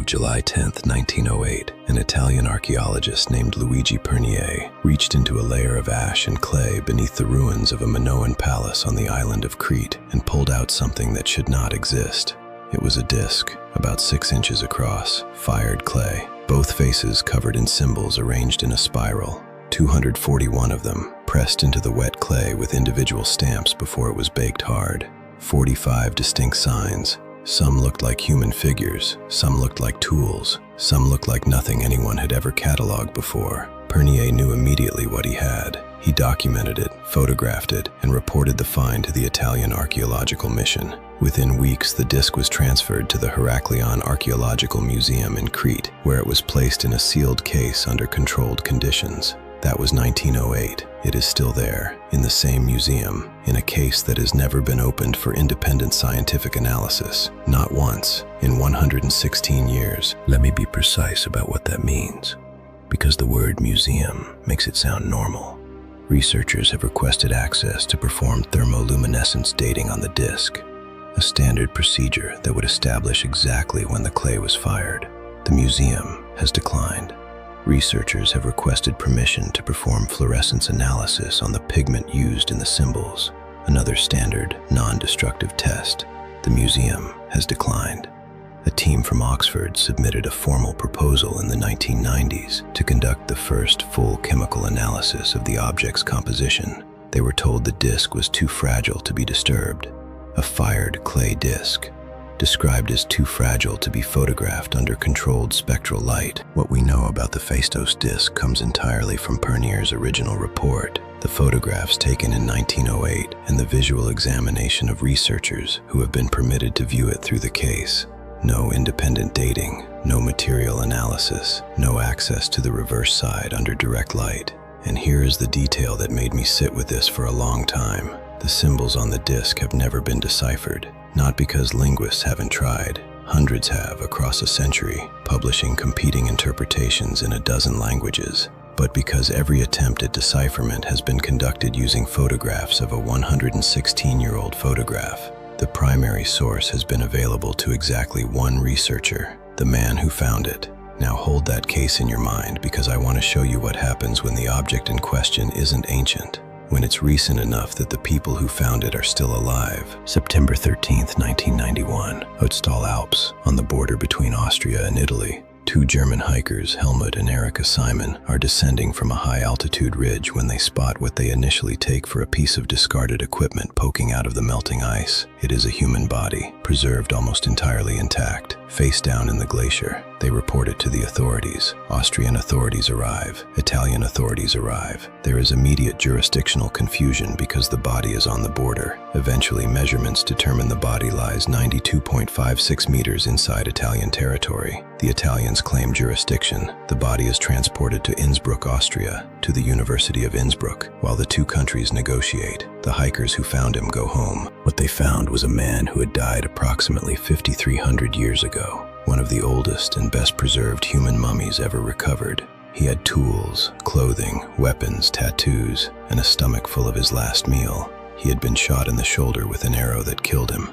of July 10, 1908, an Italian archaeologist named Luigi Pernier reached into a layer of ash and clay beneath the ruins of a Minoan palace on the island of Crete and pulled out something that should not exist. It was a disc, about 6 inches across, fired clay, both faces covered in symbols arranged in a spiral, 241 of them, pressed into the wet clay with individual stamps before it was baked hard. 45 distinct signs. Some looked like human figures, some looked like tools, some looked like nothing anyone had ever cataloged before. Pernier knew immediately what he had. He documented it, photographed it, and reported the find to the Italian Archaeological Mission. Within weeks, the disc was transferred to the Heraklion Archaeological Museum in Crete, where it was placed in a sealed case under controlled conditions. That was 1908. It is still there, in the same museum, in a case that has never been opened for independent scientific analysis. Not once, in 116 years. Let me be precise about what that means, because the word museum makes it sound normal. Researchers have requested access to perform thermoluminescence dating on the disc, a standard procedure that would establish exactly when the clay was fired. The museum has declined. Researchers have requested permission to perform fluorescence analysis on the pigment used in the symbols, another standard, non-destructive test. The museum has declined. A team from Oxford submitted a formal proposal in the 1990s to conduct the first full chemical analysis of the object's composition. They were told the disc was too fragile to be disturbed. A fired clay disc, described as too fragile to be photographed under controlled spectral light. What we know about the Phaistos Disc comes entirely from Pernier's original report, the photographs taken in 1908, and the visual examination of researchers who have been permitted to view it through the case. No independent dating, no material analysis, no access to the reverse side under direct light. And here is the detail that made me sit with this for a long time. The symbols on the disc have never been deciphered, not because linguists haven't tried. Hundreds have across a century, publishing competing interpretations in a dozen languages, but because every attempt at decipherment has been conducted using photographs of a 116-year-old photograph. The primary source has been available to exactly one researcher, the man who found it. Now hold that case in your mind, because I want to show you what happens when the object in question isn't ancient, when it's recent enough that the people who found it are still alive. September 13th, 1991, Ötzi Alps, on the border between Austria and Italy. 2 German hikers, Helmut and Simon, are descending from a high-altitude ridge when they spot what they initially take for a piece of discarded equipment poking out of the melting ice. It is a human body, preserved almost entirely intact, face down in the glacier. They report it to the authorities. Austrian authorities arrive. Italian authorities arrive. There is immediate jurisdictional confusion because the body is on the border. Eventually, measurements determine the body lies 92.56 meters inside Italian territory. The Italians claim jurisdiction. The body is transported to Innsbruck, Austria, to the University of Innsbruck, while the 2 countries negotiate. The hikers who found him go home. What they found was a man who had died approximately 5,300 years ago, one of the oldest and best preserved human mummies ever recovered. He had tools, clothing, weapons, tattoos, and a stomach full of his last meal. He had been shot in the shoulder with an arrow that killed him.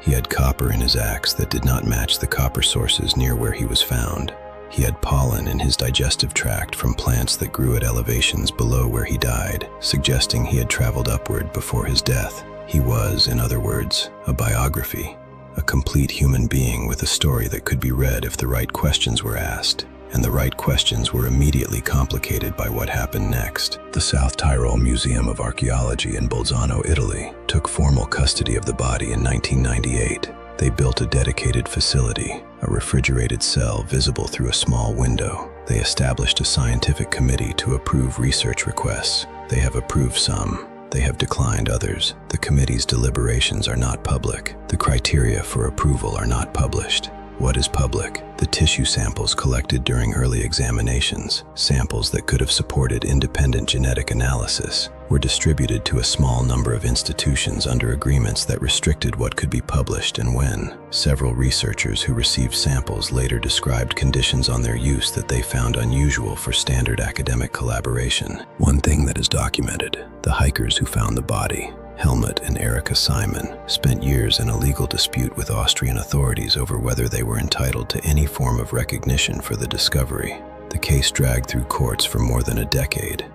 He had copper in his axe that did not match the copper sources near where he was found. He had pollen in his digestive tract from plants that grew at elevations below where he died, suggesting he had traveled upward before his death. He was, in other words, a biography, a complete human being with a story that could be read if the right questions were asked. And the right questions were immediately complicated by what happened next. The South Tyrol Museum of Archaeology in Bolzano, Italy, took formal custody of the body in 1998. They built a dedicated facility, a refrigerated cell visible through a small window. They established a scientific committee to approve research requests. They have approved some. They have declined others. The committee's deliberations are not public. The criteria for approval are not published. What is public? The tissue samples collected during early examinations, samples that could have supported independent genetic analysis, were distributed to a small number of institutions under agreements that restricted what could be published and when. Several researchers who received samples later described conditions on their use that they found unusual for standard academic collaboration. One thing that is documented: the hikers who found the body Helmut and Erika Simon, spent years in a legal dispute with Austrian authorities over whether they were entitled to any form of recognition for the discovery. The case dragged through courts for more than a decade.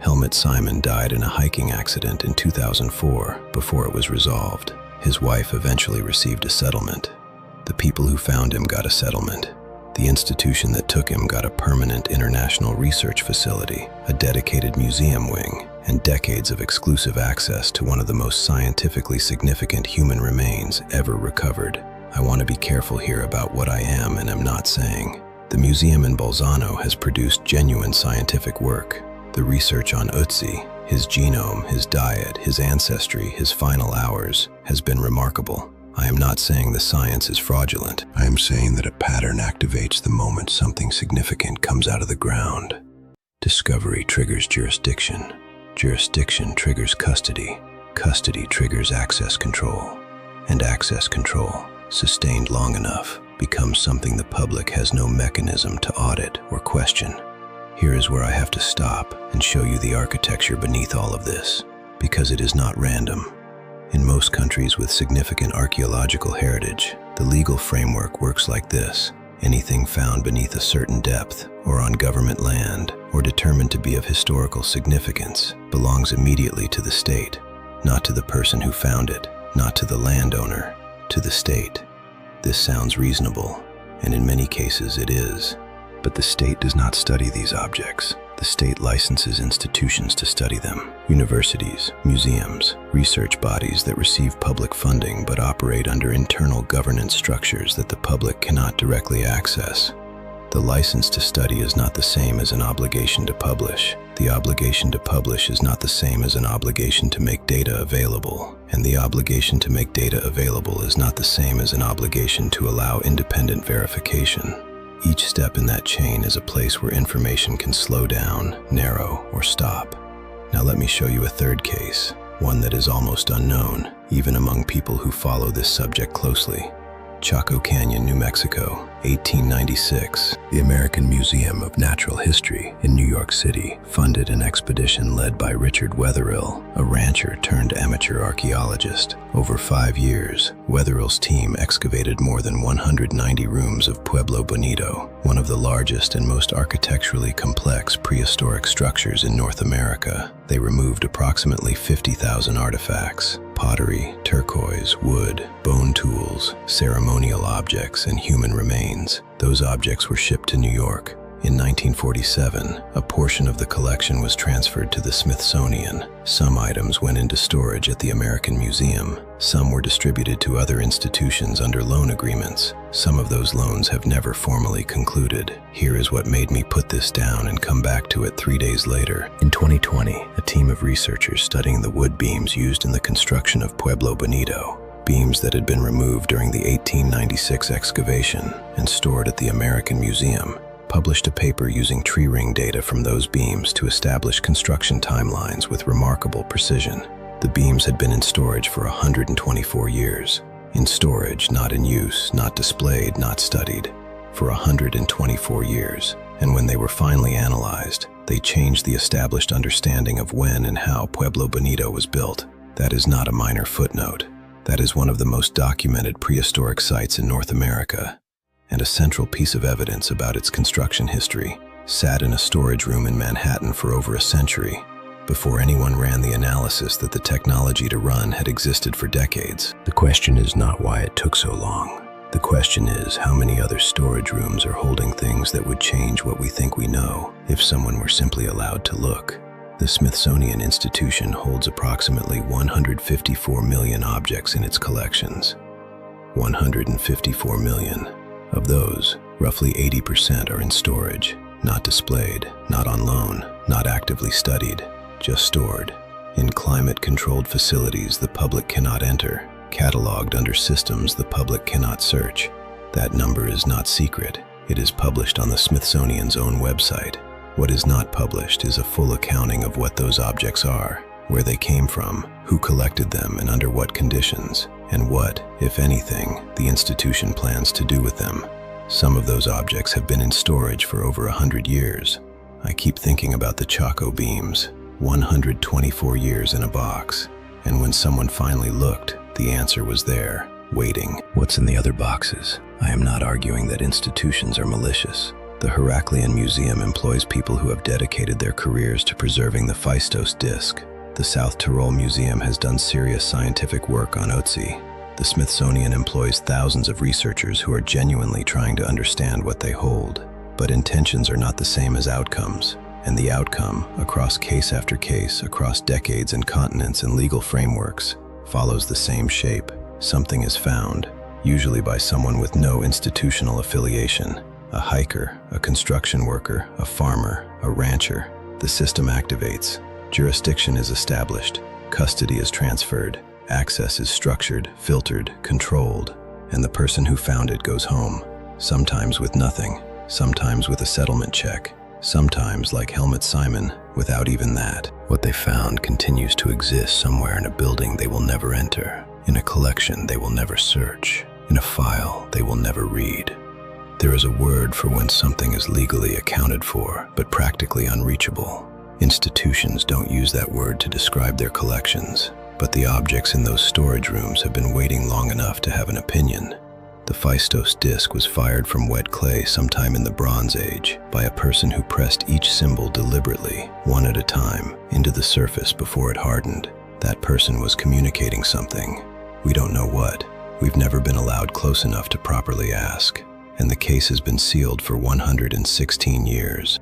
Helmut Simon died in a hiking accident in 2004 before it was resolved. His wife eventually received a settlement. The people who found him got a settlement. The institution that took him got a permanent international research facility, a dedicated museum wing, and decades of exclusive access to one of the most scientifically significant human remains ever recovered. I want to be careful here about what I am and am not saying. The museum in Bolzano has produced genuine scientific work. The research on Ötzi, his genome, his diet, his ancestry, his final hours, has been remarkable. I am not saying the science is fraudulent. I am saying that a pattern activates the moment something significant comes out of the ground. Discovery triggers jurisdiction. Jurisdiction triggers custody. Custody triggers access control. And access control, sustained long enough, becomes something the public has no mechanism to audit or question. Here is where I have to stop and show you the architecture beneath all of this, because it is not random. In most countries with significant archaeological heritage, the legal framework works like this. Anything found beneath a certain depth, or on government land, or determined to be of historical significance, belongs immediately to the state, not to the person who found it, not to the landowner, to the state. This sounds reasonable, and in many cases it is. But the state does not study these objects. The state licenses institutions to study them. Universities, museums, research bodies that receive public funding but operate under internal governance structures that the public cannot directly access. The license to study is not the same as an obligation to publish. The obligation to publish is not the same as an obligation to make data available. And the obligation to make data available is not the same as an obligation to allow independent verification. Each step in that chain is a place where information can slow down, narrow, or stop. Now let me show you a third case, one that is almost unknown, even among people who follow this subject closely. Chaco Canyon, New Mexico, 1896. The American Museum of Natural History in New York City funded an expedition led by Richard Wetherill, a rancher turned amateur archaeologist. Over 5 years, Wetherill's team excavated more than 190 rooms of Pueblo Bonito, one of the largest and most architecturally complex prehistoric structures in North America. They removed approximately 50,000 artifacts: pottery, turquoise, wood, bone tools, ceremonial objects, and human remains. Those objects were shipped to New York. In 1947, a portion of the collection was transferred to the Smithsonian. Some items went into storage at the American Museum. Some were distributed to other institutions under loan agreements. Some of those loans have never formally concluded. Here is what made me put this down and come back to it 3 days later. In 2020, a team of researchers studying the wood beams used in the construction of Pueblo Bonito, beams that had been removed during the 1896 excavation and stored at the American Museum, published a paper using tree ring data from those beams to establish construction timelines with remarkable precision. The beams had been in storage for 124 years. In storage, not in use, not displayed, not studied. For 124 years. And when they were finally analyzed, they changed the established understanding of when and how Pueblo Bonito was built. That is not a minor footnote. That is one of the most documented prehistoric sites in North America, and a central piece of evidence about its construction history, sat in a storage room in Manhattan for over a century, before anyone ran the analysis that the technology to run had existed for decades. The question is not why it took so long. The question is how many other storage rooms are holding things that would change what we think we know if someone were simply allowed to look. The Smithsonian Institution holds approximately 154 million objects in its collections. 154 million. Of those, roughly 80% are in storage, not displayed, not on loan, not actively studied, just stored. In climate-controlled facilities the public cannot enter, cataloged under systems the public cannot search. That number is not secret. It is published on the Smithsonian's own website. What is not published is a full accounting of what those objects are, where they came from, who collected them and under what conditions, and what, if anything, the institution plans to do with them. Some of those objects have been in storage for over 100 years. I keep thinking about the Chaco beams, 124 years in a box. And when someone finally looked, the answer was there, waiting. What's in the other boxes? I am not arguing that institutions are malicious. The Heraklion Museum employs people who have dedicated their careers to preserving the Phaistos Disc. The South Tyrol Museum has done serious scientific work on Ötzi. The Smithsonian employs thousands of researchers who are genuinely trying to understand what they hold. But intentions are not the same as outcomes. And the outcome, across case after case, across decades and continents and legal frameworks, follows the same shape. Something is found, usually by someone with no institutional affiliation. A hiker, a construction worker, a farmer, a rancher. The system activates. Jurisdiction is established. Custody is transferred. Access is structured, filtered, controlled. And the person who found it goes home. Sometimes with nothing. Sometimes with a settlement check. Sometimes, like Helmut Simon, without even that. What they found continues to exist somewhere in a building they will never enter. In a collection they will never search. In a file they will never read. There is a word for when something is legally accounted for, but practically unreachable. Institutions don't use that word to describe their collections, but the objects in those storage rooms have been waiting long enough to have an opinion. The Phaistos Disc was fired from wet clay sometime in the Bronze Age by a person who pressed each symbol deliberately, one at a time, into the surface before it hardened. That person was communicating something. We don't know what. We've never been allowed close enough to properly ask. And the case has been sealed for 116 years.